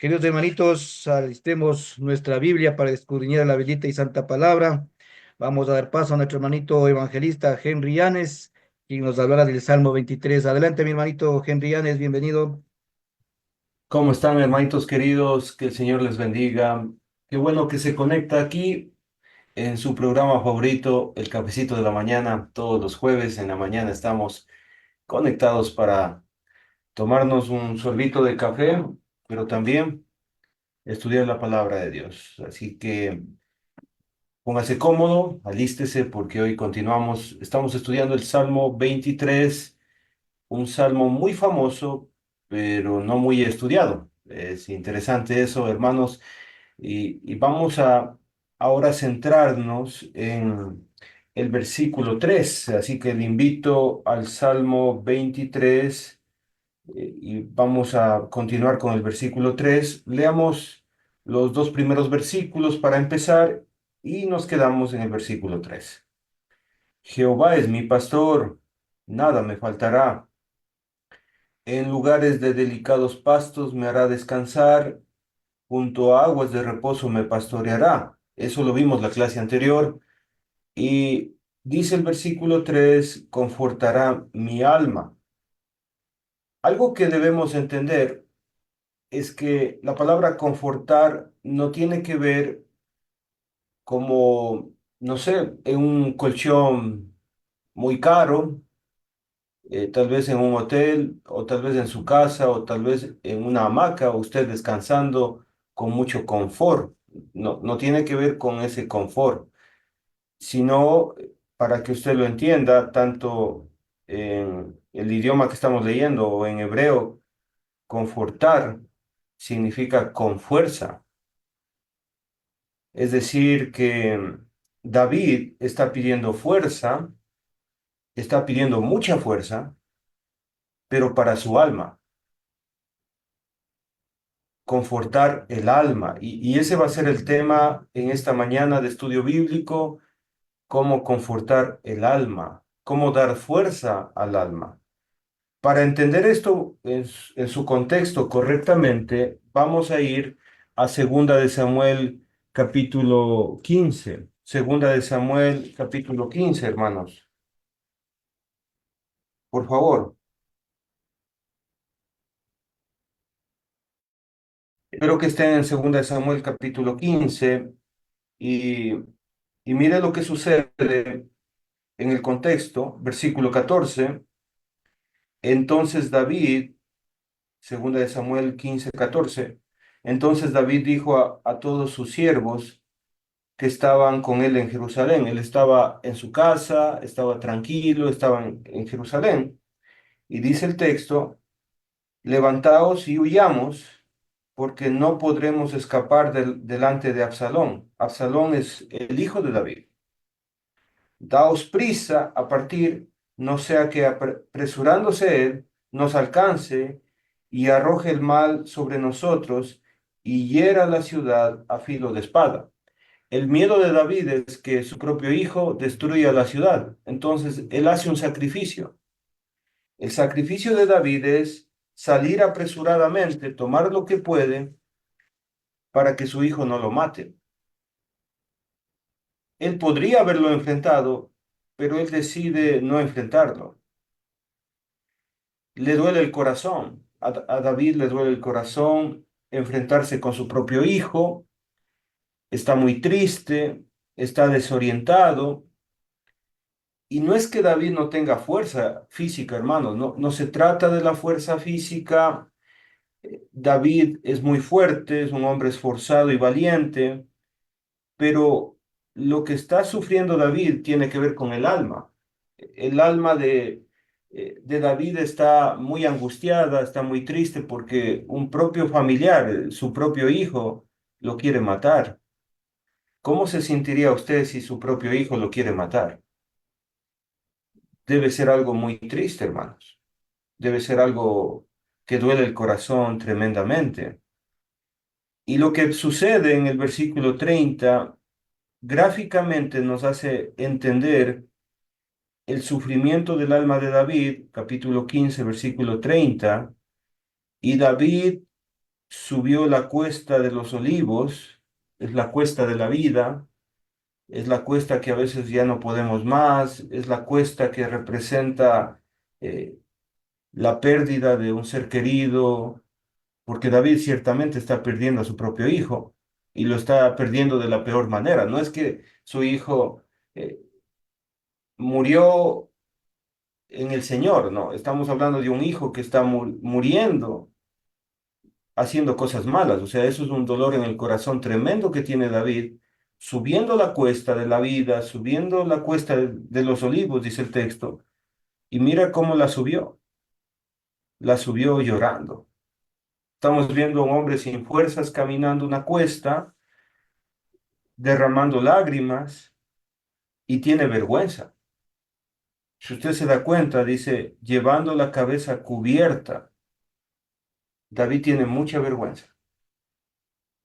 Queridos hermanitos, alistemos nuestra Biblia para escudriñar la bendita y santa palabra. Vamos a dar paso a nuestro hermanito evangelista Henry Yanes, quien nos hablará del Salmo 23. Adelante, mi hermanito Henry Yanes, bienvenido. ¿Cómo están, hermanitos queridos? Que el Señor les bendiga. Qué bueno que se conecta aquí en su programa favorito, El Cafecito de la Mañana. Todos los jueves en la mañana estamos conectados para tomarnos un sorbito de café, pero también estudiar la palabra de Dios. Así que póngase cómodo, alístese porque hoy continuamos. Estamos estudiando el Salmo 23, un salmo muy famoso, pero no muy estudiado. Es interesante eso, hermanos. Y vamos a ahora centrarnos en el versículo 3. Así que le invito al Salmo 23 y vamos a continuar con el versículo 3. Leamos los dos primeros versículos para empezar y nos quedamos en el versículo 3. Jehová es mi pastor, nada me faltará. En lugares de delicados pastos me hará descansar, junto a aguas de reposo me pastoreará. Eso lo vimos la clase anterior. Y dice el versículo 3: confortará mi alma. Algo que debemos entender es que la palabra confortar no tiene que ver como, no sé, en un colchón muy caro, tal vez en un hotel, o tal vez en su casa, o tal vez en una hamaca, o usted descansando con mucho confort. No, no tiene que ver con ese confort, sino para que usted lo entienda, tanto en el idioma que estamos leyendo o en hebreo, confortar significa con fuerza. Es decir, que David está pidiendo fuerza, está pidiendo mucha fuerza, pero para su alma, confortar el alma. Y ese va a ser el tema en esta mañana de estudio bíblico: cómo confortar el alma, cómo dar fuerza al alma. Para entender esto en su contexto correctamente, vamos a ir a Segunda de Samuel capítulo 15. Segunda de Samuel capítulo 15, hermanos. Por favor. Espero que estén en Segunda de Samuel capítulo 15 y, y mire lo que sucede en el contexto, versículo 14. Entonces David, Segunda de Samuel 15 14. Entonces David dijo a todos sus siervos que estaban con él en Jerusalén. Él estaba en su casa, estaba tranquilo, estaba en Jerusalén. Y dice el texto: levantaos y huyamos, porque no podremos escapar delante de Absalón. Absalón es el hijo de David. Daos prisa a partir, no sea que apresurándose él nos alcance y arroje el mal sobre nosotros y hiera la ciudad a filo de espada. El miedo de David es que su propio hijo destruya la ciudad. Entonces él hace un sacrificio. El sacrificio de David es salir apresuradamente, tomar lo que puede para que su hijo no lo mate. Él podría haberlo enfrentado, pero él decide no enfrentarlo. Le duele el corazón. A David le duele el corazón enfrentarse con su propio hijo. Está muy triste, está desorientado. Y no es que David no tenga fuerza física, hermanos, no, no se trata de la fuerza física. David es muy fuerte, es un hombre esforzado y valiente, pero lo que está sufriendo David tiene que ver con el alma. El alma de David está muy angustiada, está muy triste porque un propio familiar, su propio hijo, lo quiere matar. ¿Cómo se sentiría usted si su propio hijo lo quiere matar? Debe ser algo muy triste, hermanos. Debe ser algo que duele el corazón tremendamente. Y lo que sucede en el versículo 30 gráficamente nos hace entender el sufrimiento del alma de David, capítulo 15 versículo 30. Y David subió la cuesta de los olivos, es la cuesta de la vida, es la cuesta que a veces ya no podemos más, es la cuesta que representa eh, la pérdida de un ser querido, porque David ciertamente está perdiendo a su propio hijo y lo está perdiendo de la peor manera. No es que su hijo eh, murió en el Señor, no, estamos hablando de un hijo que está muriendo haciendo cosas malas. O sea, eso es un dolor en el corazón tremendo que tiene David, subiendo la cuesta de la vida, subiendo la cuesta de los olivos, dice el texto, y mira cómo la subió llorando. Estamos viendo a un hombre sin fuerzas caminando una cuesta, derramando lágrimas y tiene vergüenza. Si usted se da cuenta, dice, llevando la cabeza cubierta, David tiene mucha vergüenza.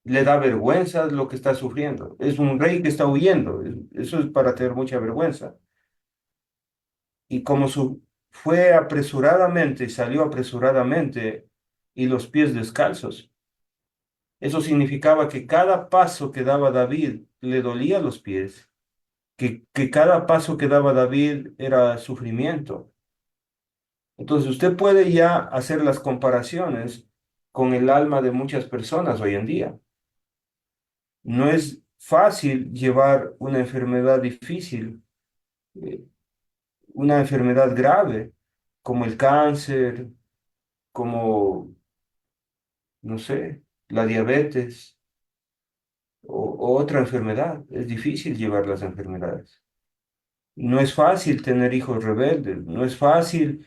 Le da vergüenza lo que está sufriendo. Es un rey que está huyendo. Eso es para tener mucha vergüenza. Y como fue apresuradamente y salió apresuradamente y los pies descalzos, eso significaba que cada paso que daba David le dolía los pies, que cada paso que daba David era sufrimiento. Entonces usted puede ya hacer las comparaciones con el alma de muchas personas hoy en día. No es fácil llevar una enfermedad difícil, eh, una enfermedad grave, como el cáncer, como, no sé, la diabetes o otra enfermedad. Es difícil llevar las enfermedades. No es fácil tener hijos rebeldes, no es fácil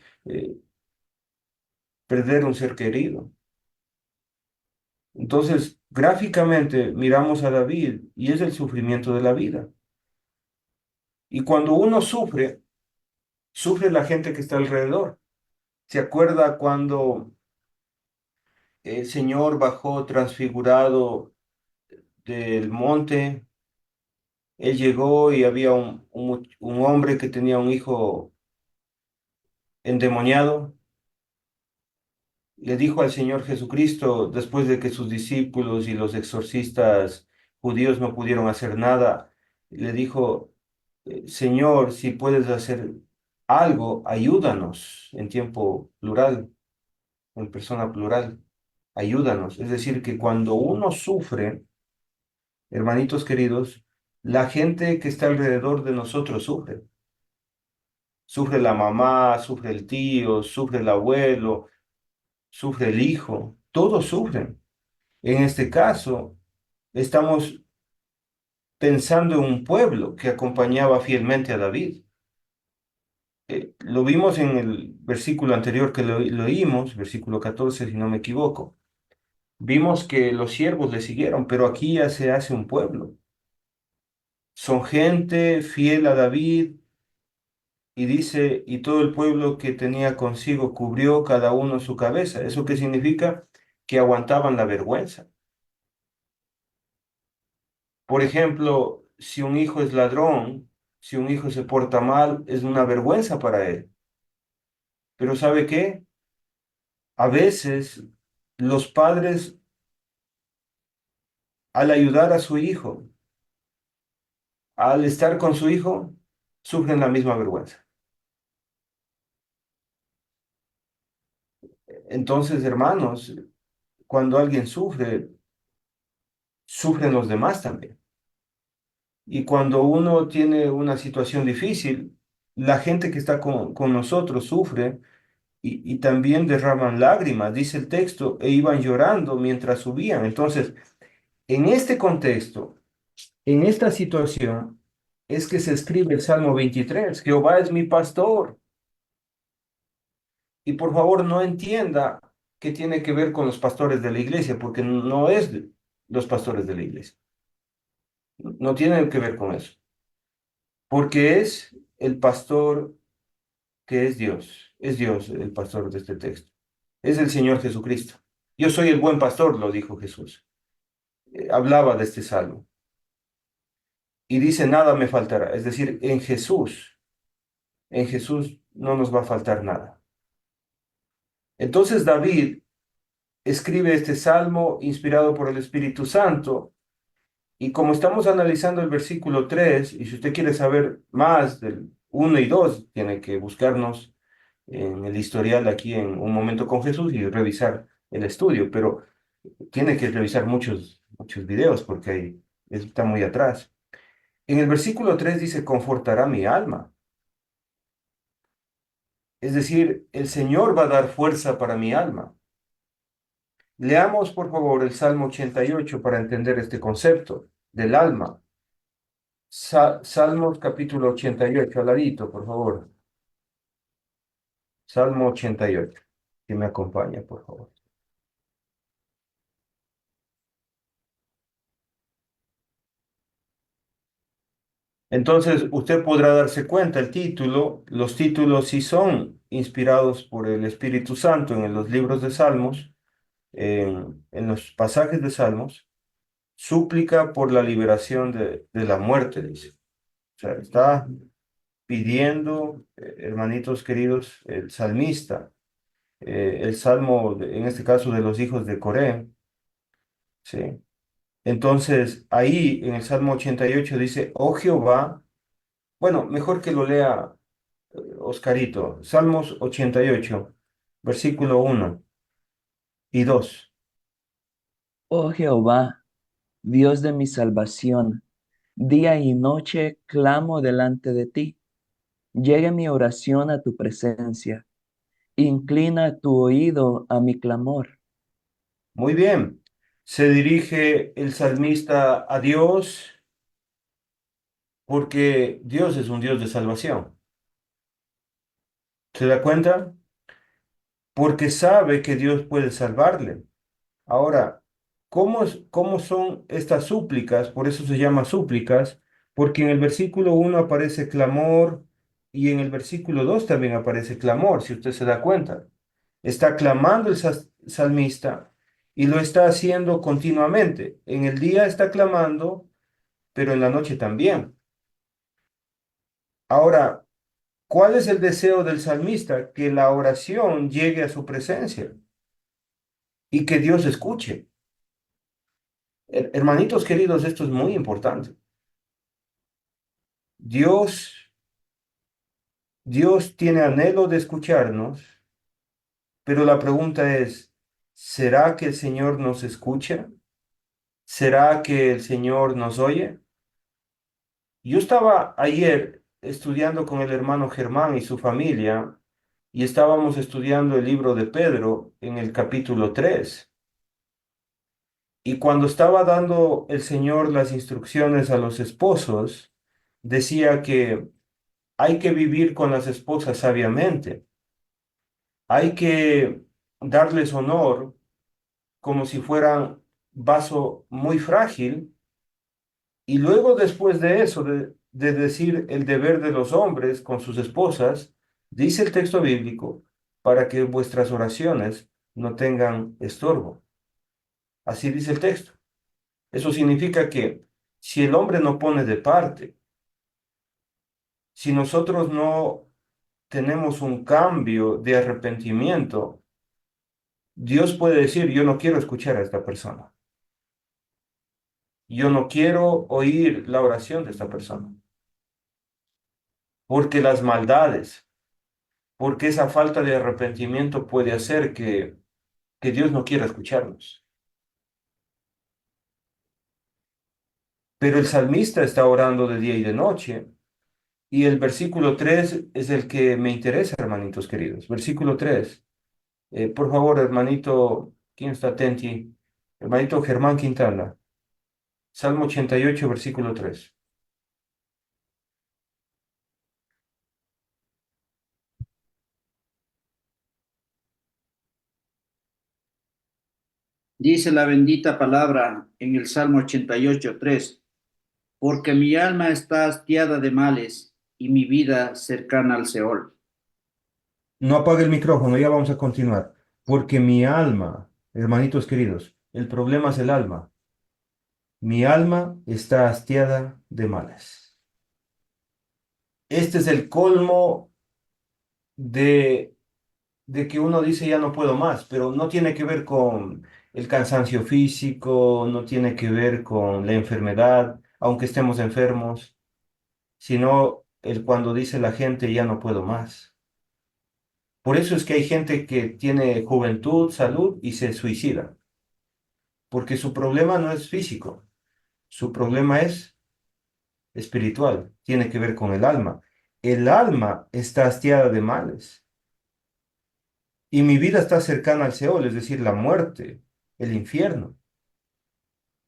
perder un ser querido. Entonces, gráficamente miramos a David y es el sufrimiento de la vida. Y cuando uno sufre, sufre la gente que está alrededor. ¿Se acuerda cuando el Señor bajó transfigurado del monte? Él llegó y había un hombre que tenía un hijo endemoniado. Le dijo al Señor Jesucristo, después de que sus discípulos y los exorcistas judíos no pudieron hacer nada, le dijo, Señor, si puedes hacer algo, ayúdanos en tiempo plural, en persona plural, ayúdanos. Es decir, que cuando uno sufre, hermanitos queridos, la gente que está alrededor de nosotros sufre. Sufre la mamá, sufre el tío, sufre el abuelo, sufre el hijo, todos sufren. En este caso, estamos pensando en un pueblo que acompañaba fielmente a David. Lo vimos en el versículo anterior que lo leímos, versículo 14, si no me equivoco. Vimos que los siervos le siguieron, pero aquí ya se hace un pueblo. Son gente fiel a David y dice, y todo el pueblo que tenía consigo cubrió cada uno su cabeza. ¿Eso qué significa? Que aguantaban la vergüenza. Por ejemplo, si un hijo es ladrón, si un hijo se porta mal, es una vergüenza para él. Pero ¿sabe qué? A veces los padres, al ayudar a su hijo, al estar con su hijo, sufren la misma vergüenza. Entonces, hermanos, cuando alguien sufre, sufren los demás también. Y cuando uno tiene una situación difícil, la gente que está con nosotros sufre y también derraman lágrimas, dice el texto, e iban llorando mientras subían. Entonces, en este contexto, en esta situación, es que se escribe el Salmo 23, Jehová es mi pastor. Y por favor no entienda qué tiene que ver con los pastores de la iglesia, porque no es los pastores de la iglesia. No tiene que ver con eso, porque es el pastor que es Dios el pastor de este texto, es el Señor Jesucristo. Yo soy el buen pastor, lo dijo Jesús. Hablaba de este salmo y dice, nada me faltará, es decir, en Jesús no nos va a faltar nada. Entonces David escribe este salmo inspirado por el Espíritu Santo. Y como estamos analizando el versículo 3 y si usted quiere saber más del 1 y 2 tiene que buscarnos en el historial aquí en Un Momento con Jesús y revisar el estudio, pero tiene que revisar muchos videos porque ahí está muy atrás. En el versículo 3 dice, confortará mi alma. Es decir, el Señor va a dar fuerza para mi alma. Leamos, por favor, el Salmo 88 para entender este concepto del alma. Salmos capítulo 88, al ladito, por favor. Salmo 88. Que me acompaña, por favor. Entonces, usted podrá darse cuenta, los títulos sí son inspirados por el Espíritu Santo en los libros de Salmos, en los pasajes de Salmos, súplica por la liberación de la muerte, dice. O sea, está pidiendo, hermanitos queridos, el salmista, el salmo, en este caso, de los hijos de Coré, ¿sí? Entonces, ahí en el Salmo 88 dice, oh Jehová, bueno, mejor que lo lea Oscarito, Salmos 88, versículo 1 y 2. Oh Jehová, Dios de mi salvación, día y noche clamo delante de ti. Llegue mi oración a tu presencia. Inclina tu oído a mi clamor. Muy bien, se dirige el salmista a Dios porque Dios es un Dios de salvación. ¿Se da cuenta? Porque sabe que Dios puede salvarle. Ahora, ¿cómo son estas súplicas? Por eso se llama súplicas, porque en el versículo 1 aparece clamor y en el versículo 2 también aparece clamor, si usted se da cuenta. Está clamando el salmista y lo está haciendo continuamente. En el día está clamando, pero en la noche también. Ahora, ¿cuál es el deseo del salmista? Que la oración llegue a su presencia y que Dios escuche. Hermanitos queridos, esto es muy importante. Dios, Dios tiene anhelo de escucharnos, pero la pregunta es, ¿será que el Señor nos escucha? ¿Será que el Señor nos oye? Yo estaba ayer estudiando con el hermano Germán y su familia y estábamos estudiando el libro de Pedro en el capítulo 3. Y cuando estaba dando el Señor las instrucciones a los esposos, decía que hay que vivir con las esposas sabiamente. Hay que darles honor como si fueran vaso muy frágil y luego después de eso, de decir el deber de los hombres con sus esposas, dice el texto bíblico, para que vuestras oraciones no tengan estorbo. Así dice el texto. Eso significa que si el hombre no pone de parte, si nosotros no tenemos un cambio de arrepentimiento, Dios puede decir, yo no quiero escuchar a esta persona. Yo no quiero oír la oración de esta persona. Porque las maldades, porque esa falta de arrepentimiento puede hacer que Dios no quiera escucharnos. Pero el salmista está orando de día y de noche. Y el versículo 3 es el que me interesa, hermanitos queridos. Versículo 3. Por favor, hermanito, ¿quién está atento? Hermanito Germán Quintana. Salmo 88, versículo 3. Dice la bendita palabra en el Salmo 88:3, porque mi alma está hastiada de males y mi vida cercana al Seol. No apague el micrófono, ya vamos a continuar. Porque mi alma, hermanitos queridos, el problema es el alma. Mi alma está hastiada de males. Este es el colmo de de que uno dice ya no puedo más, pero no tiene que ver con el cansancio físico, no tiene que ver con la enfermedad, aunque estemos enfermos, sino el cuando dice la gente ya no puedo más. Por eso es que hay gente que tiene juventud, salud y se suicida, porque su problema no es físico, su problema es espiritual, tiene que ver con el alma. El alma está hastiada de males y mi vida está cercana al Seol, es decir, la muerte, el infierno.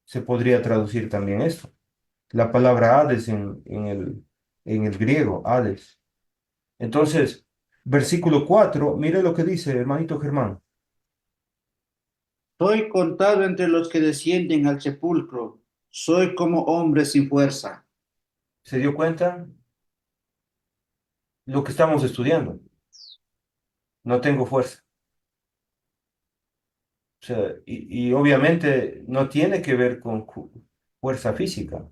Se podría traducir también esto. La palabra Hades en el griego, Hades. Entonces, versículo 4, mire lo que dice, hermanito Germán. Soy contado entre los que descienden al sepulcro. Soy como hombre sin fuerza. ¿Se dio cuenta? Lo que estamos estudiando. No tengo fuerza. O sea, y obviamente no tiene que ver con fuerza física,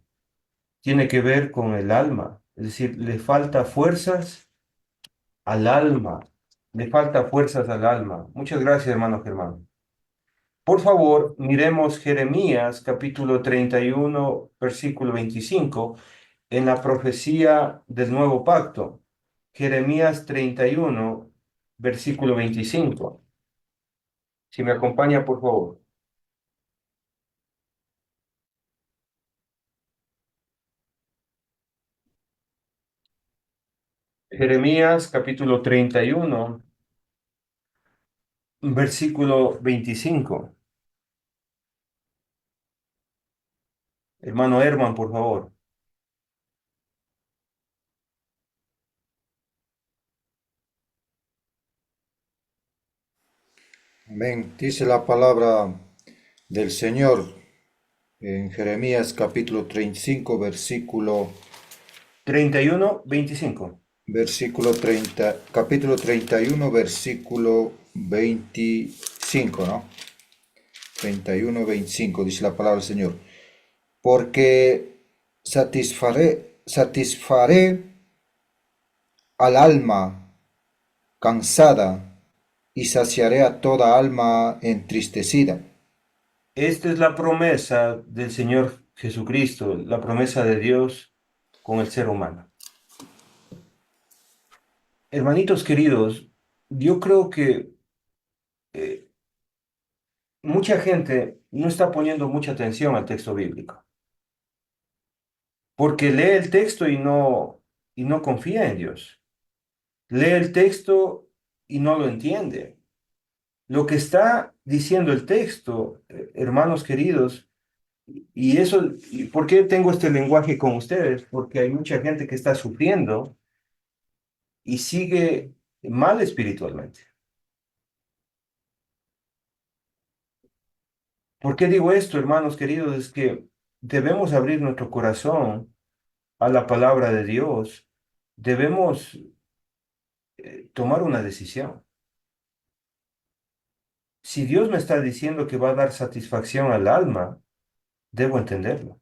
tiene que ver con el alma. Es decir, le falta fuerzas al alma. Le falta fuerzas al alma. Muchas gracias, hermano Germán. Por favor, miremos Jeremías capítulo 31, versículo 25, en la profecía del nuevo pacto. Jeremías 31, versículo 25. Si me acompaña, por favor. Jeremías capítulo 31, versículo 25. Hermano Herman, por favor. Amén. Dice la palabra del Señor en Jeremías capítulo 35, versículo, 31, 25. versículo 30, capítulo 31, versículo 25, ¿no? 31, 25, dice la palabra del Señor. Porque satisfaré al alma cansada y saciaré a toda alma entristecida. Esta es la promesa del Señor Jesucristo, la promesa de Dios con el ser humano. Hermanitos queridos, yo creo que eh, mucha gente no está poniendo mucha atención al texto bíblico, porque lee el texto y no confía en Dios. Lee el texto y no lo entiende. Lo que está diciendo el texto, hermanos queridos, y eso, ¿y por qué tengo este lenguaje con ustedes? Porque hay mucha gente que está sufriendo y sigue mal espiritualmente. ¿Por qué digo esto, hermanos queridos? Es que debemos abrir nuestro corazón a la palabra de Dios. Debemos tomar una decisión. Si Dios me está diciendo que va a dar satisfacción al alma, debo entenderlo.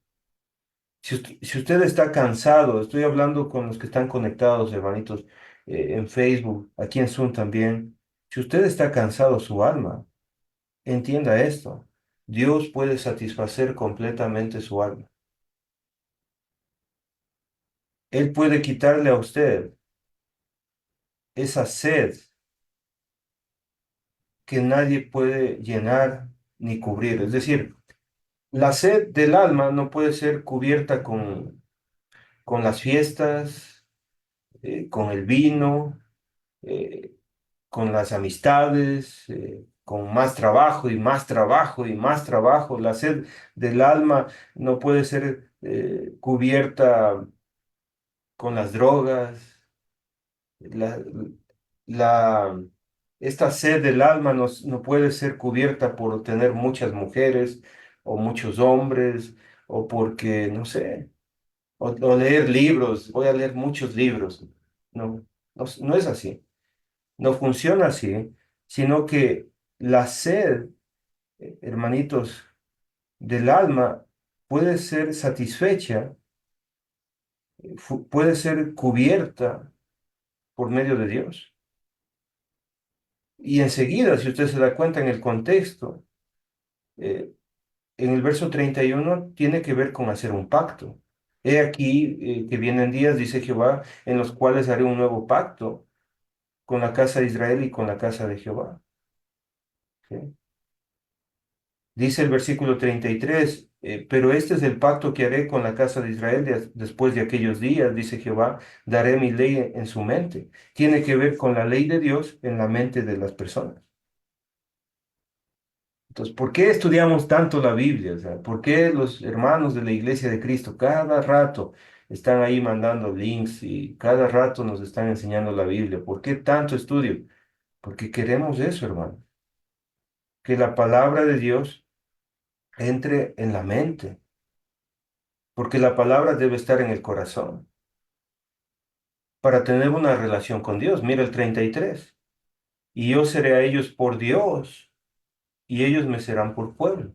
Si usted está cansado, estoy hablando con los que están conectados, hermanitos, en Facebook, aquí en Zoom también. Si usted está cansado su alma, entienda esto. Dios puede satisfacer completamente su alma. Él puede quitarle a usted esa sed que nadie puede llenar ni cubrir. Es decir, la sed del alma no puede ser cubierta con las fiestas, con el vino, eh, con las amistades, con más trabajo y más trabajo y más trabajo. La sed del alma no puede ser cubierta con las drogas. La, la- esta sed del alma no puede ser cubierta por tener muchas mujeres o muchos hombres o porque, no sé, o leer libros. Voy a leer muchos libros. No, no es así. No funciona así, sino que la sed, hermanitos, del alma puede ser satisfecha, puede ser cubierta por medio de Dios. Y enseguida, si usted se da cuenta en el contexto, eh, en el verso 31 tiene que ver con hacer un pacto. He aquí que vienen días, dice Jehová, en los cuales haré un nuevo pacto con la casa de Israel y con la casa de Jehová. ¿Sí? Dice el versículo 33, pero este es el pacto que haré con la casa de Israel después de aquellos días, dice Jehová, daré mi ley en su mente. Tiene que ver con la ley de Dios en la mente de las personas. Entonces, ¿por qué estudiamos tanto la Biblia? O sea, ¿por qué los hermanos de la Iglesia de Cristo cada rato están ahí mandando links y cada rato nos están enseñando la Biblia? ¿Por qué tanto estudio? Porque queremos eso, hermano, que la palabra de Dios entre en la mente, porque la palabra debe estar en el corazón para tener una relación con Dios. Mira el 33. Y yo seré a ellos por Dios y ellos me serán por pueblo.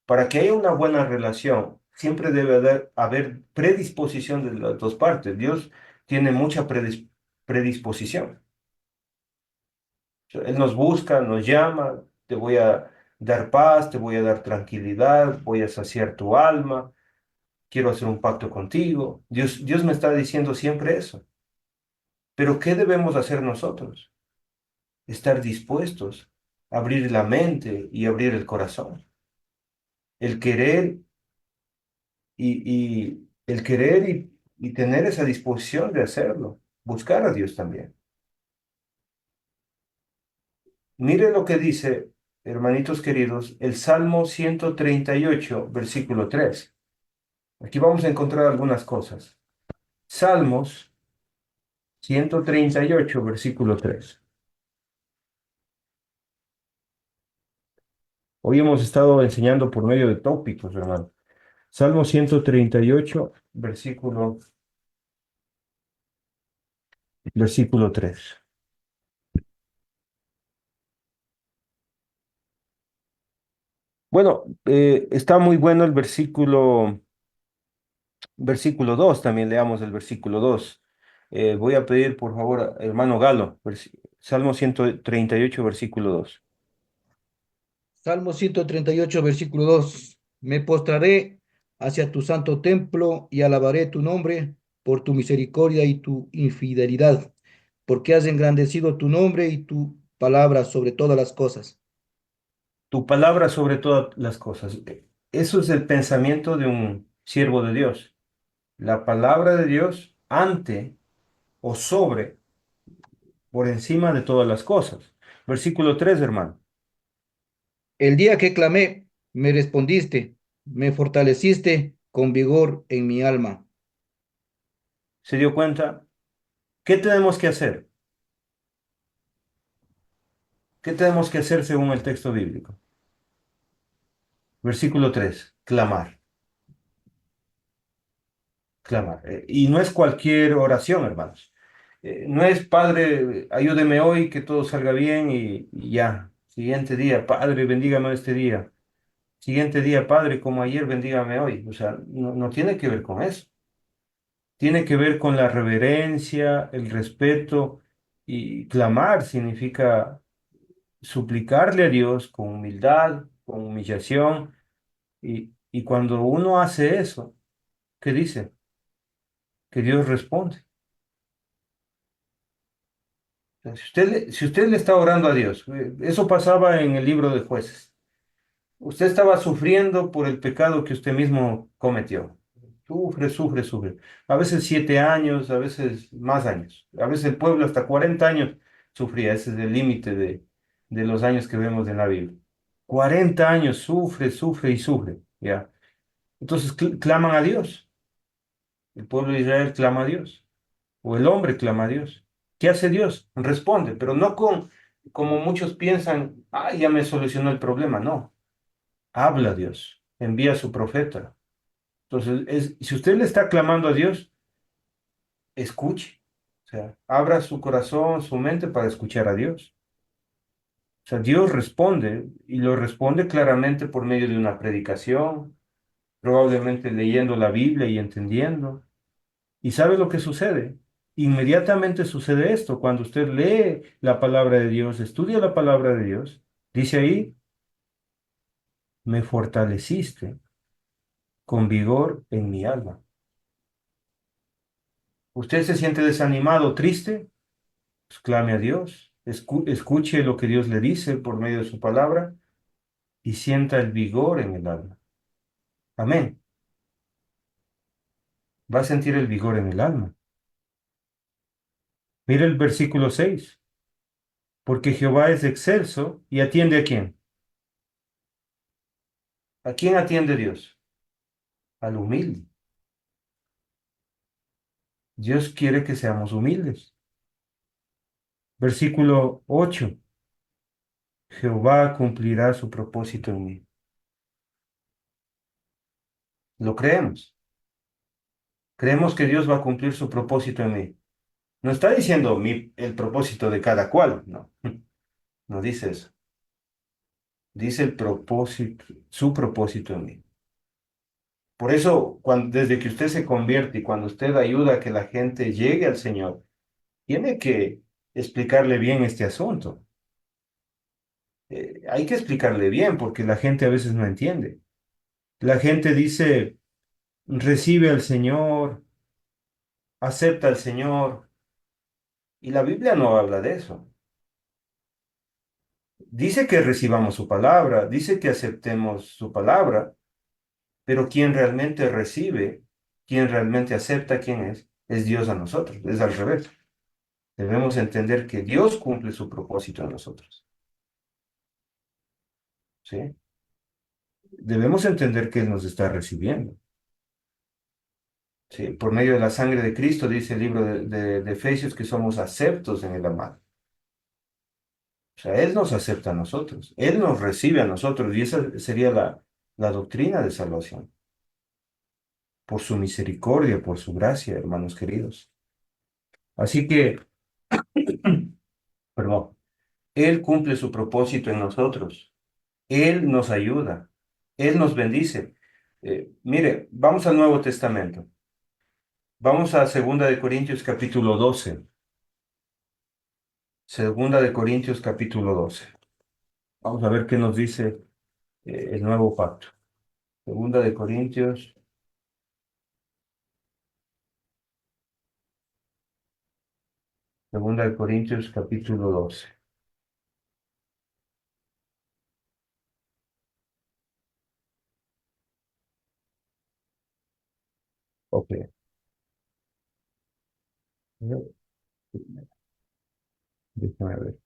Para que haya una buena relación, siempre debe haber predisposición de las dos partes. Dios tiene mucha predisposición. Él nos busca, nos llama, te voy a dar paz, te voy a dar tranquilidad, voy a saciar tu alma, quiero hacer un pacto contigo. Dios me está diciendo siempre eso. Pero ¿qué debemos hacer nosotros? Estar dispuestos a abrir la mente y abrir el corazón. El querer el querer y tener esa disposición de hacerlo, buscar a Dios también. Mire lo que dice, hermanitos queridos, el Salmo 138, versículo 3. Aquí vamos a encontrar algunas cosas. Salmos 138, versículo 3. Hoy hemos estado enseñando por medio de tópicos, hermano. Salmo 138, versículo 3. Bueno, está muy bueno el versículo 2, también leamos el versículo 2. Voy a pedir, por favor, hermano Galo, Salmo 138, versículo 2. Salmo 138, versículo 2. Me postraré hacia tu santo templo y alabaré tu nombre por tu misericordia y tu infidelidad, porque has engrandecido tu nombre y tu palabra sobre todas las cosas. Tu palabra sobre todas las cosas. Eso es el pensamiento de un siervo de Dios. La palabra de Dios ante o sobre, por encima de todas las cosas. Versículo 3, hermano. El día que clamé, me respondiste, me fortaleciste con vigor en mi alma. ¿Se dio cuenta? ¿Qué tenemos que hacer? ¿Qué tenemos que hacer según el texto bíblico? Versículo 3, clamar. Clamar. Y no es cualquier oración, hermanos. No es, Padre, ayúdeme hoy, que todo salga bien y ya. Siguiente día, Padre, bendígame este día. Siguiente día, Padre, como ayer, bendígame hoy. O sea, no tiene que ver con eso. Tiene que ver con la reverencia, el respeto y clamar significa suplicarle a Dios con humildad, con humillación. Y cuando uno hace eso, ¿qué dice? Que Dios responde. Si usted le está orando a Dios, eso pasaba en el libro de Jueces. Usted estaba sufriendo por el pecado que usted mismo cometió. Sufre, sufre, sufre. A veces 7 años, a veces más años. A veces el pueblo hasta 40 años sufría. Ese es el límite de los años que vemos en la Biblia. 40 años sufre, sufre y sufre. ¿Ya? Entonces claman a Dios. El pueblo de Israel clama a Dios. O el hombre clama a Dios. ¿Qué hace Dios? Responde, pero no como muchos piensan, ah, ya me solucionó el problema. No, habla a Dios, envía a su profeta. Entonces, si usted le está clamando a Dios, escuche. O sea, abra su corazón, su mente para escuchar a Dios. O sea, Dios responde y lo responde claramente por medio de una predicación, probablemente leyendo la Biblia y entendiendo. ¿Y sabe lo que sucede? inmediatamente sucede esto. Cuando usted lee la palabra de Dios, estudia la palabra de Dios, dice ahí, me fortaleciste con vigor en mi alma. ¿Usted se siente desanimado, triste? Pues clame a Dios, escuche lo que Dios le dice por medio de su palabra y sienta el vigor en el alma. Amén. Va a sentir el vigor en el alma. Mire el versículo 6. Porque Jehová es excelso y atiende ¿a quién? ¿A quién atiende Dios? Al humilde. Dios quiere que seamos humildes. Versículo 8. Jehová cumplirá su propósito en mí. Lo creemos. Creemos que Dios va a cumplir su propósito en mí. No está diciendo el propósito de cada cual, no. No dice eso. Dice el propósito, su propósito en mí. Por eso, desde que usted se convierte y cuando usted ayuda a que la gente llegue al Señor, tiene que explicarle bien este asunto. Hay que explicarle bien porque la gente a veces no entiende. La gente dice, recibe al Señor, acepta al Señor, y la Biblia no habla de eso. Dice que recibamos su palabra, dice que aceptemos su palabra, pero quien realmente recibe, quien realmente acepta quién es Dios a nosotros, es al revés. Debemos entender que Dios cumple su propósito en nosotros. ¿Sí? Debemos entender que Él nos está recibiendo. ¿Sí? Por medio de la sangre de Cristo, dice el libro de Efesios, que somos aceptos en el amado. O sea, Él nos acepta a nosotros, Él nos recibe a nosotros, y esa sería la doctrina de salvación. Por su misericordia, por su gracia, hermanos queridos. Así que, perdón, Él cumple su propósito en nosotros. Él nos ayuda. Él nos bendice. Mire, vamos al Nuevo Testamento. Vamos a Segunda de Corintios capítulo 12. Segunda de Corintios capítulo 12. Vamos a ver qué nos dice el nuevo pacto. Segunda de Corintios. Segunda de Corintios capítulo 12. Ok. Déjame ver.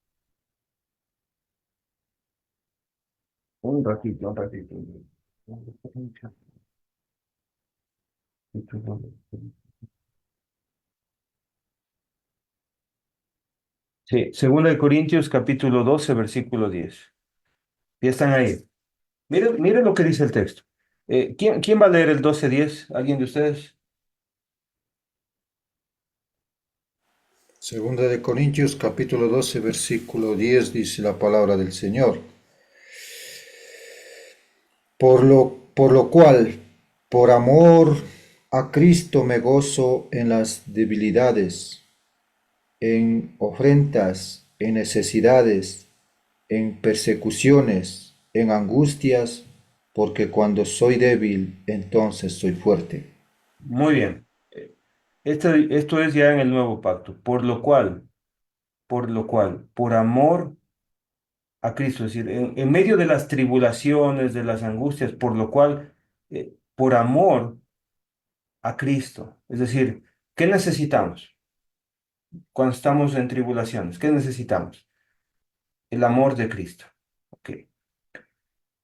Un ratito, un ratito. Sí, Segunda de Corintios capítulo 12, versículo 10. Ya están ahí. Mire lo que dice el texto. ¿Quién va a leer el 12:10? ¿Alguien de ustedes? Segunda de Corintios capítulo 12 versículo 10 dice la palabra del Señor. Por lo cual, por amor a Cristo me gozo en las debilidades, en ofrendas, en necesidades, en persecuciones, en angustias, porque cuando soy débil, entonces soy fuerte. Muy bien. Esto es ya en el nuevo pacto. Por amor a Cristo, es decir, en medio de las tribulaciones, de las angustias, por amor a Cristo. Es decir, ¿qué necesitamos cuando estamos en tribulaciones? ¿Qué necesitamos? El amor de Cristo. Ok.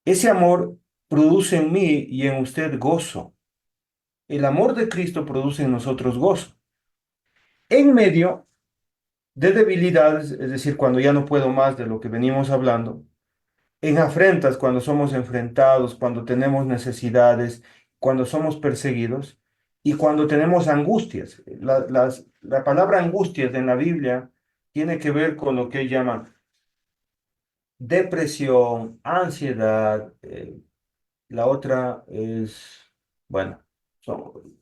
Ese amor produce en mí y en usted gozo. El amor de Cristo produce en nosotros gozo. En medio de debilidades, es decir, cuando ya no puedo más de lo que venimos hablando, en afrentas, cuando somos enfrentados, cuando tenemos necesidades, cuando somos perseguidos y cuando tenemos angustias. La palabra angustias en la Biblia tiene que ver con lo que llaman depresión, ansiedad. La otra es, bueno,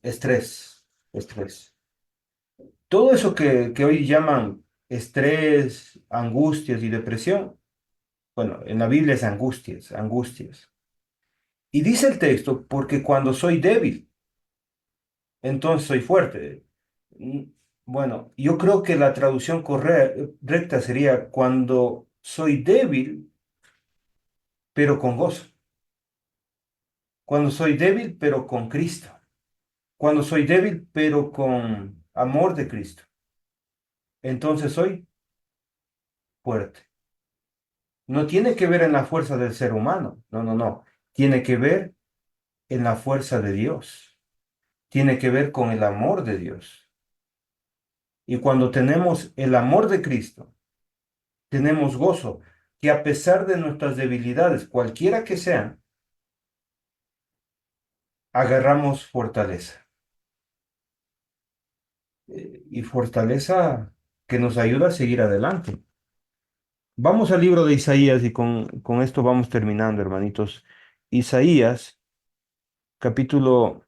estrés, estrés. todo eso que hoy llaman estrés, angustias y depresión, bueno, en la Biblia es angustias, angustias. Y dice el texto, porque cuando soy débil, entonces soy fuerte. Mm, Bueno, yo creo que la traducción correcta sería cuando soy débil, pero con gozo. Cuando soy débil, pero con Cristo. Cuando soy débil, pero con amor de Cristo. Entonces soy fuerte. No tiene que ver en la fuerza del ser humano. No, no, no. Tiene que ver en la fuerza de Dios. Tiene que ver con el amor de Dios. Y cuando tenemos el amor de Cristo, tenemos gozo, que a pesar de nuestras debilidades, cualquiera que sean, agarramos fortaleza. Y fortaleza que nos ayuda a seguir adelante. Vamos al libro de Isaías y con esto vamos terminando, hermanitos. Isaías, capítulo,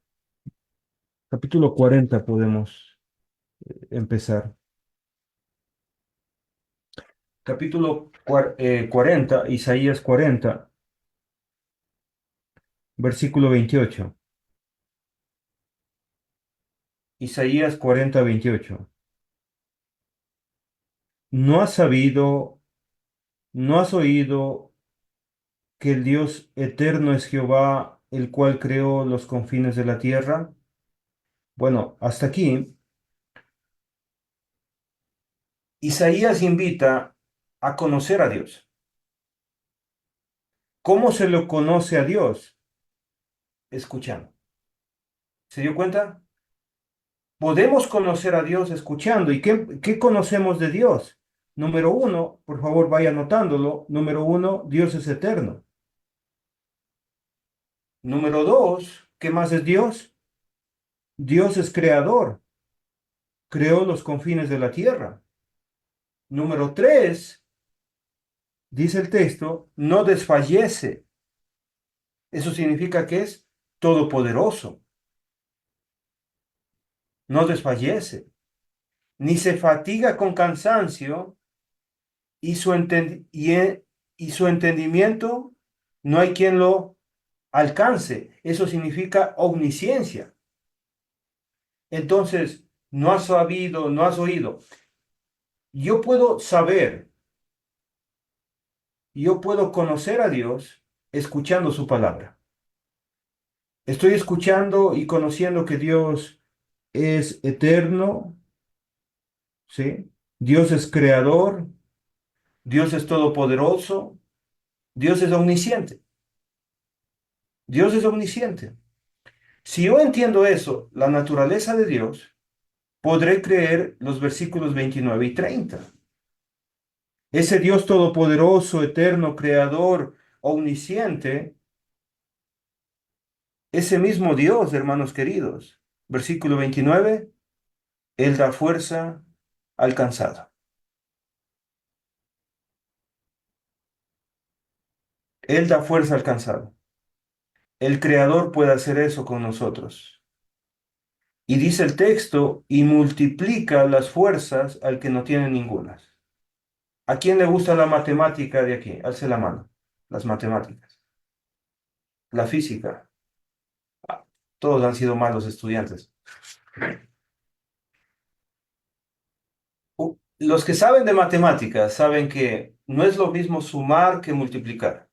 capítulo 40 podemos empezar. Capítulo 40, Isaías 40, versículo 28. Isaías 40, 28. ¿No has sabido, no has oído que el Dios eterno es Jehová, el cual creó los confines de la tierra? Bueno, hasta aquí, Isaías invita a conocer a Dios. ¿Cómo se lo conoce a Dios? Escuchando. ¿Se dio cuenta? Podemos conocer a Dios escuchando. ¿Y qué conocemos de Dios? Número uno, por favor vaya anotándolo. Número uno, Dios es eterno. Número dos, ¿qué más es Dios? Dios es creador. Creó los confines de la tierra. Número tres, dice el texto, no desfallece. Eso significa que es todopoderoso. No desfallece, ni se fatiga con cansancio y y su entendimiento no hay quien lo alcance. Eso significa omnisciencia. Entonces, no has sabido, no has oído. Yo puedo saber, yo puedo conocer a Dios escuchando su palabra. Estoy escuchando y conociendo que Dios es eterno, ¿sí? Dios es creador, Dios es todopoderoso, Dios es omnisciente. Dios es omnisciente. Si yo entiendo eso, la naturaleza de Dios, podré creer los versículos 29 y 30. Ese Dios todopoderoso, eterno, creador, omnisciente, ese mismo Dios, hermanos queridos, versículo 29, Él da fuerza al cansado. Él da fuerza al cansado. El creador puede hacer eso con nosotros. Y dice el texto, y multiplica las fuerzas al que no tiene ningunas. ¿A quién le gusta la matemática de aquí? Alce la mano. Las matemáticas. La física. Ah, todos han sido malos estudiantes. Los que saben de matemáticas saben que no es lo mismo sumar que multiplicar.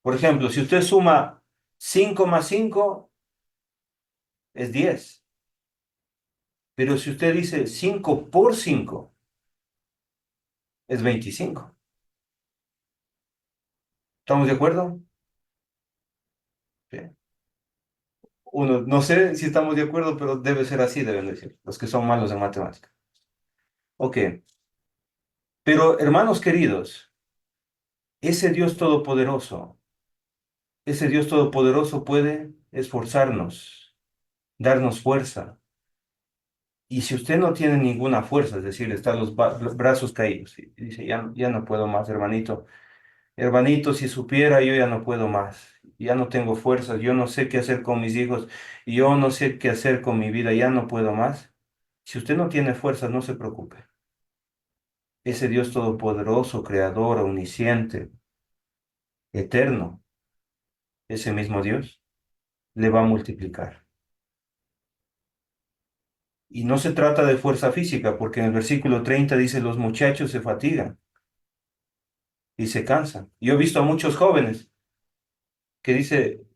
Por ejemplo, si usted suma 5 más 5 es 10. Pero si usted dice 5 por 5 es 25. ¿Estamos de acuerdo? Sí. Uno, no sé si estamos de acuerdo, pero debe ser así, deben decir, los que son malos en matemáticas. Ok. Pero hermanos queridos, ese Dios todopoderoso, ese Dios todopoderoso puede esforzarnos, darnos fuerza. Y si usted no tiene ninguna fuerza, es decir, están los brazos caídos, y dice, ya no puedo más, hermanito. Hermanito, si supiera, yo ya no puedo más. Ya no tengo fuerzas, yo no sé qué hacer con mis hijos, yo no sé qué hacer con mi vida, ya no puedo más. Si usted no tiene fuerzas, no se preocupe. Ese Dios todopoderoso, creador, omnisciente, eterno, ese mismo Dios, le va a multiplicar. Y no se trata de fuerza física, porque en el versículo 30 dice, los muchachos se fatigan y se cansan. Yo he visto a muchos jóvenes que dice,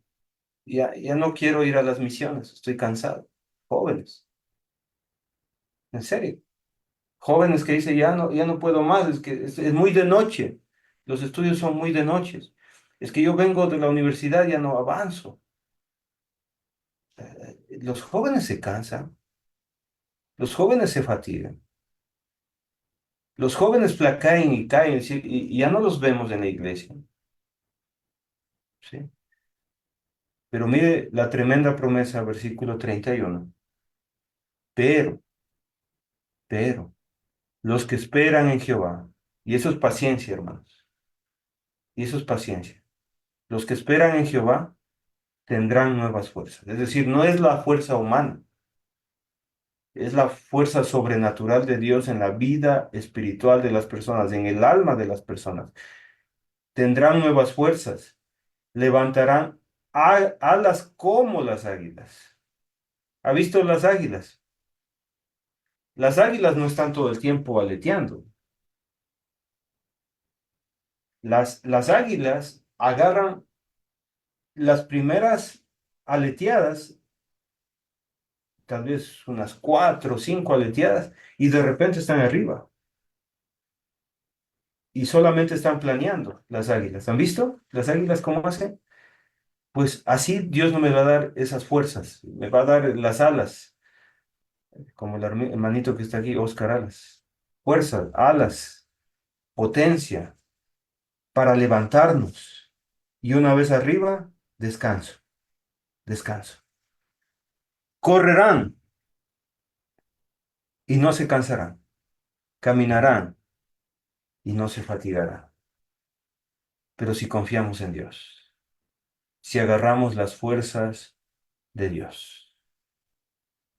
ya no quiero ir a las misiones, estoy cansado. Jóvenes, en serio. Jóvenes que dicen, ya no puedo más, es que es muy de noche. Los estudios son muy de noches. Es que yo vengo de la universidad, ya no avanzo. Los jóvenes se cansan, los jóvenes se fatigan, los jóvenes flaquean y caen, ¿sí? Y ya no los vemos en la iglesia, ¿sí? Pero mire la tremenda promesa, versículo 31. Pero, pero, los que esperan en Jehová, y eso es paciencia, hermanos, y eso es paciencia. Los que esperan en Jehová tendrán nuevas fuerzas. Es decir, no es la fuerza humana, es la fuerza sobrenatural de Dios en la vida espiritual de las personas, en el alma de las personas. Tendrán nuevas fuerzas, levantarán alas como las águilas. ¿Ha visto las águilas? Las águilas no están todo el tiempo aleteando. Las águilas agarran las primeras aleteadas, tal vez unas 4 o 5 aleteadas, y de repente están arriba. Y solamente están planeando las águilas. ¿Han visto las águilas cómo hacen? Pues así Dios no me va a dar esas fuerzas, me va a dar las alas, como el hermanito que está aquí, Oscar Alas. Fuerza, alas, potencia para levantarnos. Y una vez arriba, descanso, descanso. Correrán y no se cansarán. Caminarán y no se fatigarán. Pero si confiamos en Dios, si agarramos las fuerzas de Dios,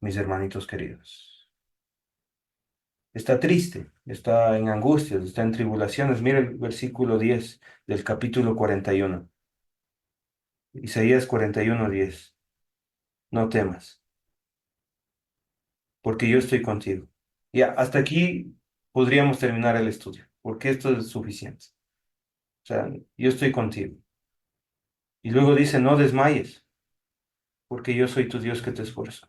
mis hermanitos queridos, está triste, está en angustias, está en tribulaciones. Mira el versículo 10 del capítulo 41. Isaías 41:10. No temas, porque yo estoy contigo. Ya, hasta aquí podríamos terminar el estudio, porque esto es suficiente. O sea, yo estoy contigo. Y luego dice, no desmayes, porque yo soy tu Dios que te esfuerzo.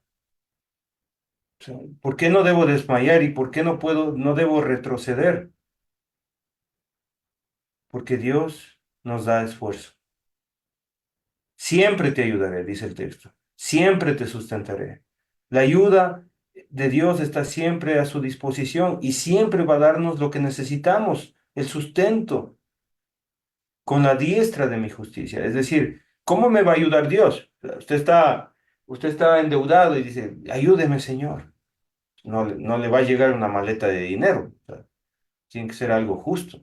O sea, ¿por qué no debo desmayar y por qué no debo retroceder? Porque Dios nos da esfuerzo. Siempre te ayudaré, dice el texto. Siempre te sustentaré. La ayuda de Dios está siempre a su disposición y siempre va a darnos lo que necesitamos, el sustento, con la diestra de mi justicia. Es decir, ¿cómo me va a ayudar Dios? Usted está endeudado y dice, ayúdeme, Señor. No le va a llegar una maleta de dinero. O sea, tiene que ser algo justo.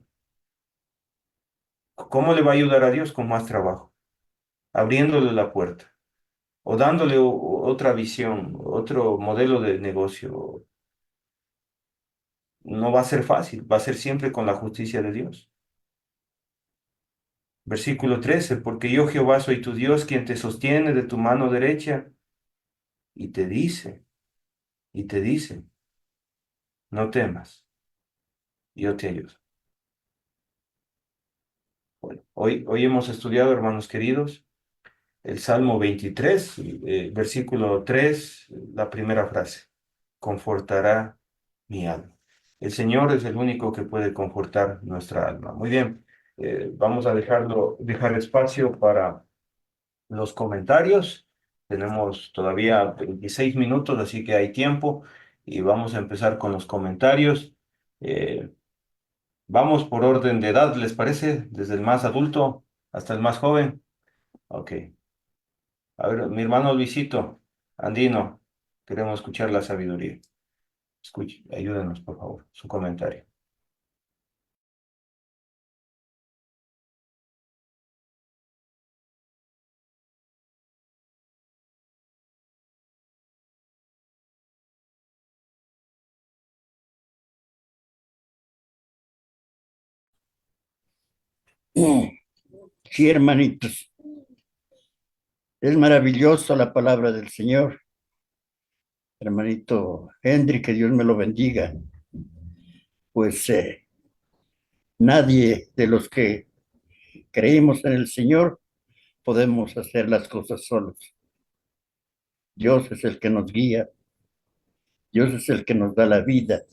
¿Cómo le va a ayudar a Dios con más trabajo? Abriéndole la puerta o dándole otra visión, otro modelo de negocio. No va a ser fácil, va a ser siempre con la justicia de Dios. Versículo 13, porque yo Jehová soy tu Dios, quien te sostiene de tu mano derecha y te dice, no temas, yo te ayudo. Bueno, hoy hemos estudiado, hermanos queridos, el Salmo 23, versículo 3, la primera frase, confortará mi alma. El Señor es el único que puede confortar nuestra alma. Muy bien, vamos a dejar espacio para los comentarios. Tenemos todavía 26 minutos, así que hay tiempo y vamos a empezar con los comentarios. Eh, Vamos por orden de edad, ¿les parece? Desde el más adulto hasta el más joven. Ok. A ver, mi hermano Luisito, Andino, queremos escuchar la sabiduría. Escuche, ayúdenos, por favor, su comentario. Sí, hermanitos, es maravilloso la palabra del Señor. Hermanito Henry, que Dios me lo bendiga. Pues nadie de los que creímos en el Señor podemos hacer las cosas solos. Dios es el que nos guía, Dios es el que nos da la vida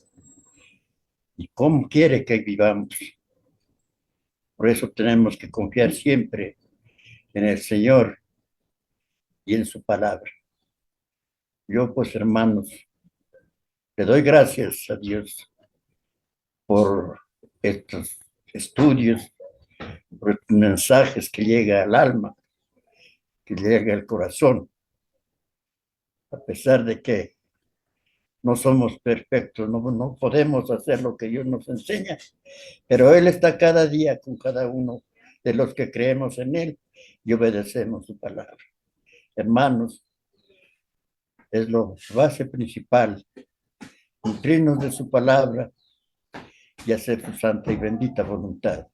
y cómo quiere que vivamos. Por eso tenemos que confiar siempre en el Señor y en su palabra. Yo, pues, hermanos, le doy gracias a Dios por estos estudios, por estos mensajes que llega al alma, que llega al corazón, a pesar de que no somos perfectos, no podemos hacer lo que Dios nos enseña, pero Él está cada día con cada uno de los que creemos en Él y obedecemos su palabra. Hermanos, es la base principal, nutrirnos de su palabra y hacer su santa y bendita voluntad.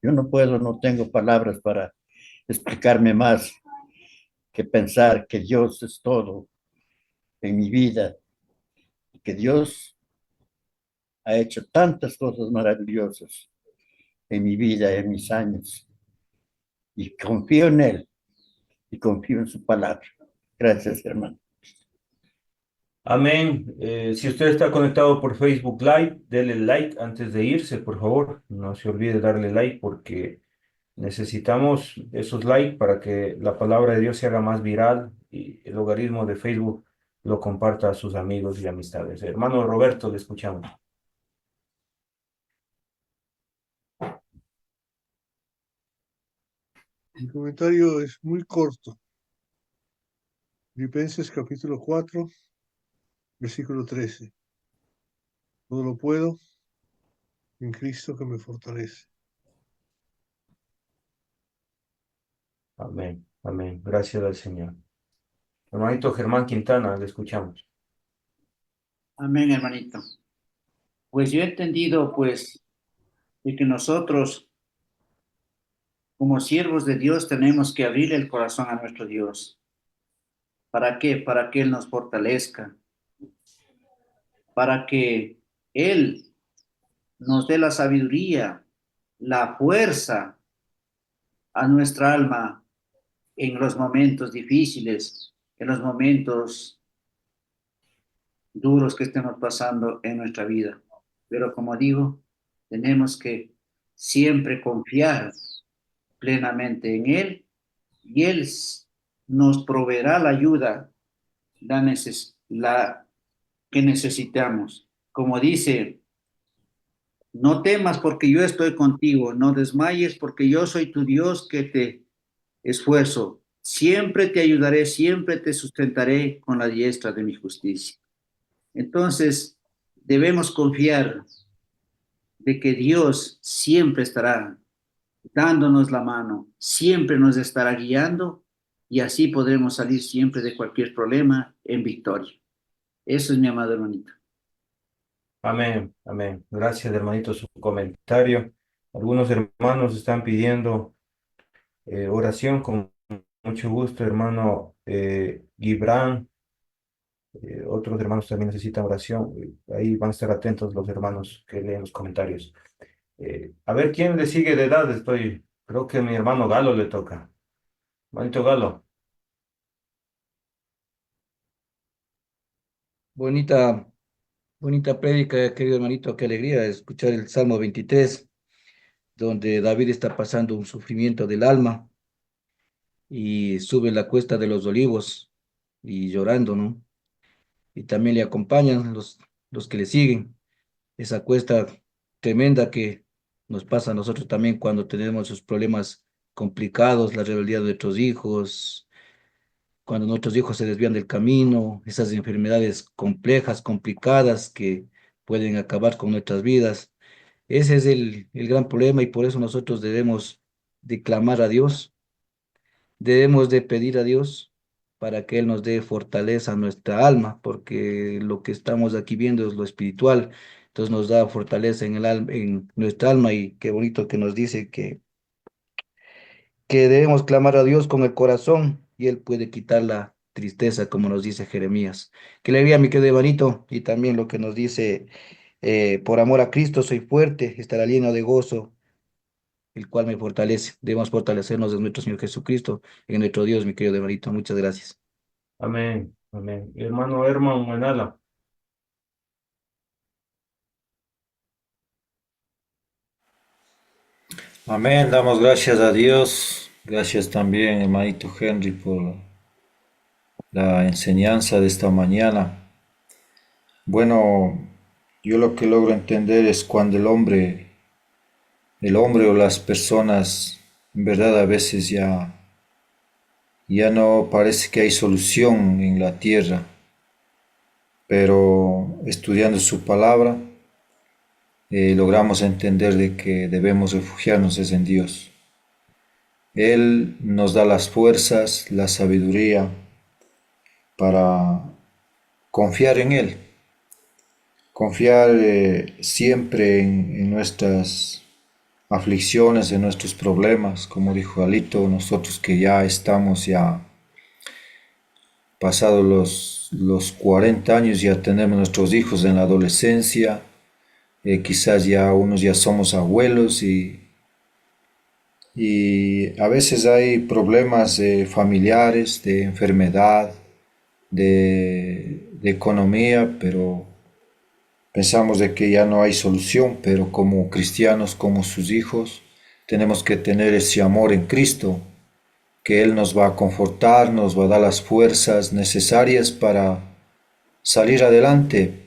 Yo no tengo palabras para explicarme más que pensar que Dios es todo en mi vida, que Dios ha hecho tantas cosas maravillosas en mi vida, en mis años, y confío en Él y confío en su palabra. Gracias, hermano. Amén. Si usted está conectado por Facebook Live, dele like antes de irse, por favor. No se olvide darle like porque necesitamos esos likes para que la palabra de Dios se haga más viral y el logaritmo de Facebook lo comparta a sus amigos y amistades. Hermano Roberto, le escuchamos. Mi comentario es muy corto. Filipenses capítulo 4, versículo 13. Todo lo puedo en Cristo que me fortalece. Amén. Amén. Gracias al Señor. Hermanito Germán Quintana, le escuchamos. Amén, hermanito. Pues yo he entendido, pues, de que nosotros, como siervos de Dios, tenemos que abrir el corazón a nuestro Dios. ¿Para qué? Para que Él nos fortalezca, para que Él nos dé la sabiduría, la fuerza a nuestra alma en los momentos difíciles, en los momentos duros que estemos pasando en nuestra vida. Pero como digo, tenemos que siempre confiar plenamente en Él y Él nos proveerá la ayuda la que necesitamos. Como dice, no temas porque yo estoy contigo, no desmayes porque yo soy tu Dios que te esfuerzo. Siempre te ayudaré, siempre te sustentaré con la diestra de mi justicia. Entonces, debemos confiar de que Dios siempre estará dándonos la mano, siempre nos estará guiando y así podremos salir siempre de cualquier problema en victoria. Eso es mi amado hermanito. Amén, amén. Gracias, hermanito, su comentario. Algunos hermanos están pidiendo oración con mucho gusto, hermano Gibran. Otros hermanos también necesitan oración. Ahí van a estar atentos los hermanos que leen los comentarios. A ver, ¿quién le sigue de edad? Creo que mi hermano Galo le toca. Hermanito Galo. Bonita, bonita prédica, querido hermanito, qué alegría escuchar el Salmo 23, donde David está pasando un sufrimiento del alma y sube la cuesta de los olivos y llorando, ¿no? Y también le acompañan los que le siguen. Esa cuesta tremenda que nos pasa a nosotros también cuando tenemos esos problemas complicados, la rebeldía de nuestros hijos, cuando nuestros hijos se desvían del camino, esas enfermedades complejas, complicadas que pueden acabar con nuestras vidas. Ese es el gran problema y por eso nosotros debemos de clamar a Dios, debemos de pedir a Dios para que Él nos dé fortaleza a nuestra alma, porque lo que estamos aquí viendo es lo espiritual, entonces nos da fortaleza en nuestra alma y qué bonito que nos dice que que debemos clamar a Dios con el corazón y Él puede quitar la tristeza, como nos dice Jeremías. Que le diga mi querido hermanito y también lo que nos dice, por amor a Cristo soy fuerte, estará lleno de gozo, el cual me fortalece. Debemos fortalecernos en nuestro Señor Jesucristo, en nuestro Dios, mi querido hermanito. Muchas gracias. Amén, amén. Hermano Herman Manala. Amén, damos gracias a Dios. Gracias también, hermanito Henry, por la enseñanza de esta mañana. Bueno, yo lo que logro entender es cuando el hombre o las personas, en verdad a veces ya no parece que hay solución en la tierra, pero estudiando su palabra, logramos entender de que debemos refugiarnos es en Dios. Él nos da las fuerzas, la sabiduría para confiar en Él, confiar siempre en nuestras aflicciones, en nuestros problemas, como dijo Alito, nosotros que ya estamos ya pasados los 40 años, ya tenemos nuestros hijos en la adolescencia, quizás ya unos ya somos abuelos y a veces hay problemas familiares, de enfermedad, de economía, pero pensamos de que ya no hay solución, pero como cristianos, como sus hijos, tenemos que tener ese amor en Cristo, que Él nos va a confortar, nos va a dar las fuerzas necesarias para salir adelante.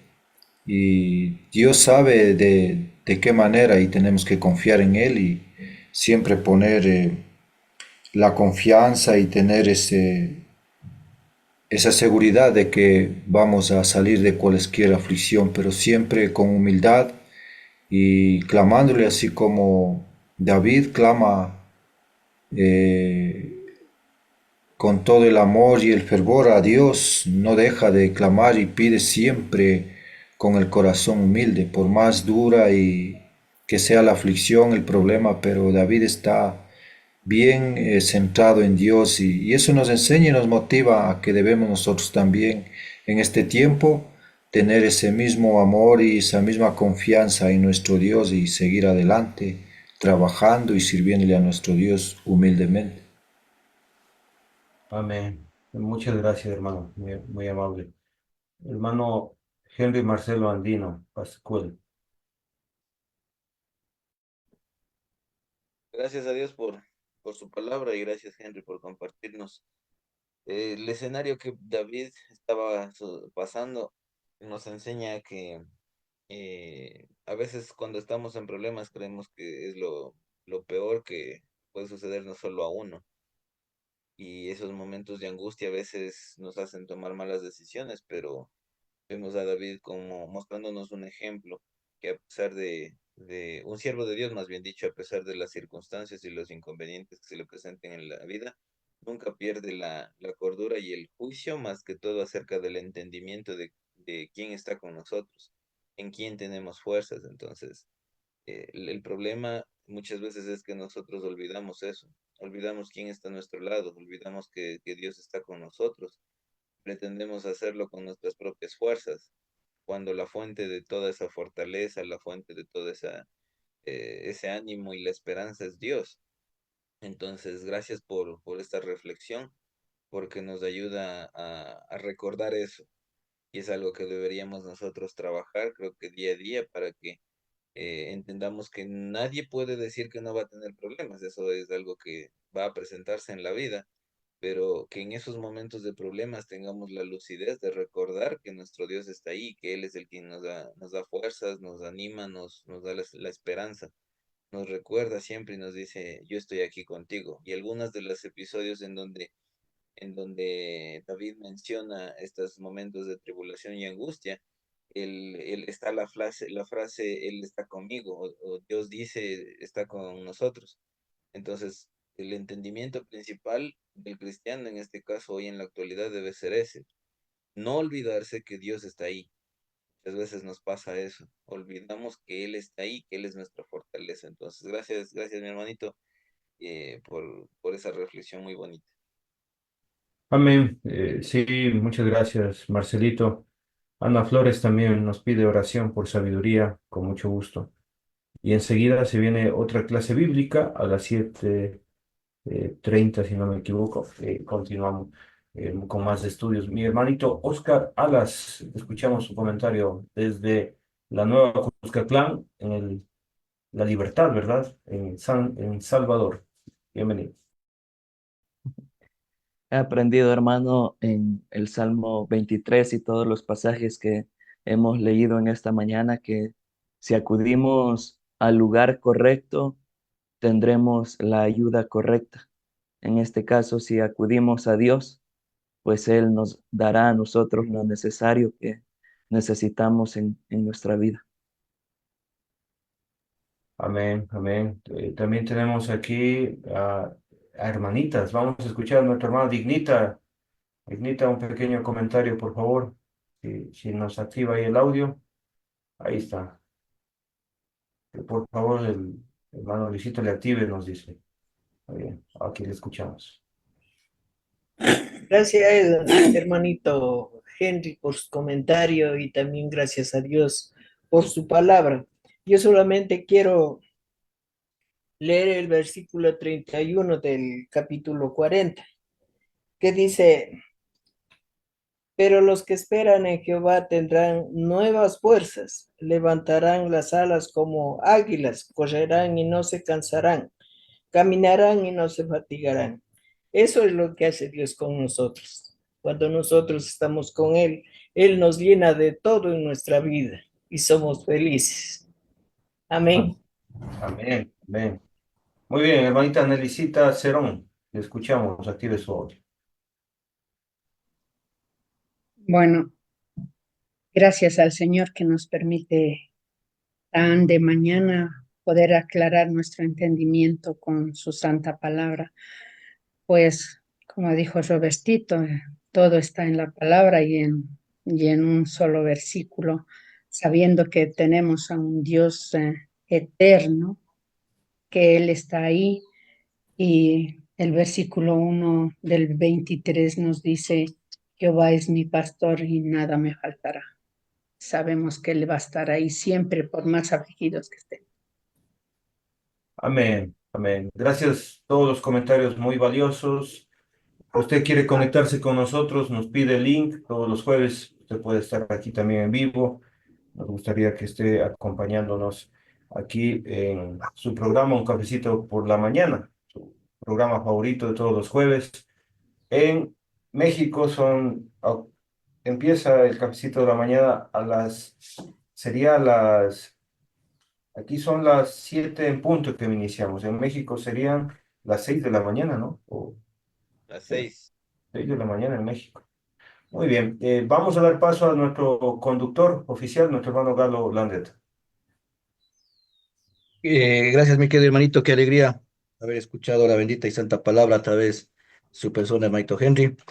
Y Dios sabe de qué manera y tenemos que confiar en Él y siempre poner la confianza y tener esa seguridad de que vamos a salir de cualquier aflicción, pero siempre con humildad y clamándole así como David clama con todo el amor y el fervor a Dios, no deja de clamar y pide siempre con el corazón humilde, por más dura y que sea la aflicción, el problema, pero David está bien centrado en Dios y eso nos enseña y nos motiva a que debemos nosotros también en este tiempo tener ese mismo amor y esa misma confianza en nuestro Dios y seguir adelante trabajando y sirviéndole a nuestro Dios humildemente. Amén. Muchas gracias, hermano. Muy, muy amable. Hermano Henry Marcelo Andino, Pascual. Gracias a Dios por su palabra y gracias, Henry, por compartirnos. El escenario que David estaba pasando nos enseña que a veces cuando estamos en problemas creemos que es lo peor que puede suceder no solo a uno. Y esos momentos de angustia a veces nos hacen tomar malas decisiones, pero vemos a David como mostrándonos un ejemplo que a pesar de un siervo de Dios, más bien dicho, a pesar de las circunstancias y los inconvenientes que se le presenten en la vida, nunca pierde la cordura y el juicio, más que todo acerca del entendimiento de quién está con nosotros, en quién tenemos fuerzas. Entonces, el problema muchas veces es que nosotros olvidamos eso, olvidamos quién está a nuestro lado, olvidamos que Dios está con nosotros, pretendemos hacerlo con nuestras propias fuerzas cuando la fuente de toda esa fortaleza, la fuente de todo ese ánimo y la esperanza es Dios. Entonces, gracias por esta reflexión, porque nos ayuda a recordar eso. Y es algo que deberíamos nosotros trabajar, creo que día a día, para que entendamos que nadie puede decir que no va a tener problemas. Eso es algo que va a presentarse en la vida, pero que en esos momentos de problemas tengamos la lucidez de recordar que nuestro Dios está ahí, que Él es el quien nos da fuerzas, nos anima, nos da la esperanza, nos recuerda siempre y nos dice, yo estoy aquí contigo. Y algunos de los episodios en donde David menciona estos momentos de tribulación y angustia, él está la frase, Él está conmigo, o Dios dice, está con nosotros. Entonces, el entendimiento principal del cristiano, en este caso hoy en la actualidad, debe ser ese. No olvidarse que Dios está ahí. Muchas veces nos pasa eso. Olvidamos que Él está ahí, que Él es nuestra fortaleza. Entonces, gracias, gracias, mi hermanito. por esa reflexión muy bonita. Amén. Sí, muchas gracias, Marcelito. Ana Flores también nos pide oración por sabiduría, con mucho gusto. Y enseguida se viene otra clase bíblica a las 7:30, si no me equivoco. Continuamos con más estudios. Mi hermanito Oscar Alas, escuchamos su comentario desde la Nueva Cuscatlán, La Libertad, ¿verdad? En Salvador. Bienvenido. He aprendido, hermano, en el Salmo 23 y todos los pasajes que hemos leído en esta mañana, que si acudimos al lugar correcto, tendremos la ayuda correcta. En este caso, si acudimos a Dios, pues Él nos dará a nosotros lo necesario que necesitamos en nuestra vida. Amén, amén. También tenemos aquí a hermanitas. Vamos a escuchar a nuestra hermana Dignita. Dignita, un pequeño comentario, por favor. Si nos activa ahí el audio. Ahí está. Que por favor, el hermano Luisito le active, nos dice. Muy bien, aquí le escuchamos. Gracias, hermanito Henry, por su comentario y también gracias a Dios por su palabra. Yo solamente quiero leer el versículo 31 del capítulo 40, que dice, pero los que esperan en Jehová tendrán nuevas fuerzas, levantarán las alas como águilas, correrán y no se cansarán, caminarán y no se fatigarán. Eso es lo que hace Dios con nosotros. Cuando nosotros estamos con Él, Él nos llena de todo en nuestra vida y somos felices. Amén. Amén, amén. Muy bien, hermanita Nelicita Cerón. Le escuchamos, active su audio. Bueno, gracias al Señor que nos permite tan de mañana poder aclarar nuestro entendimiento con su santa palabra. Pues, como dijo Robertito, todo está en la palabra y en un solo versículo, sabiendo que tenemos a un Dios eterno, que Él está ahí. Y el versículo 1 del 23 nos dice, Jehová es mi pastor y nada me faltará. Sabemos que Él va a estar ahí siempre, por más afligidos que estén. Amén, amén. Gracias a todos los comentarios muy valiosos. Usted quiere conectarse con nosotros, nos pide el link todos los jueves. Usted puede estar aquí también en vivo. Nos gustaría que esté acompañándonos aquí en su programa Un Cafecito por la Mañana, su programa favorito de todos los jueves. En México empieza el Cafecito de la Mañana aquí son las 7 en punto que iniciamos. En México serían las 6 de la mañana, ¿no? Las 6. 6 de la mañana en México. Muy bien, vamos a dar paso a nuestro conductor oficial, nuestro hermano Galo Landet. Gracias, mi querido hermanito, qué alegría haber escuchado la bendita y santa palabra a través de su persona, hermanito Henry.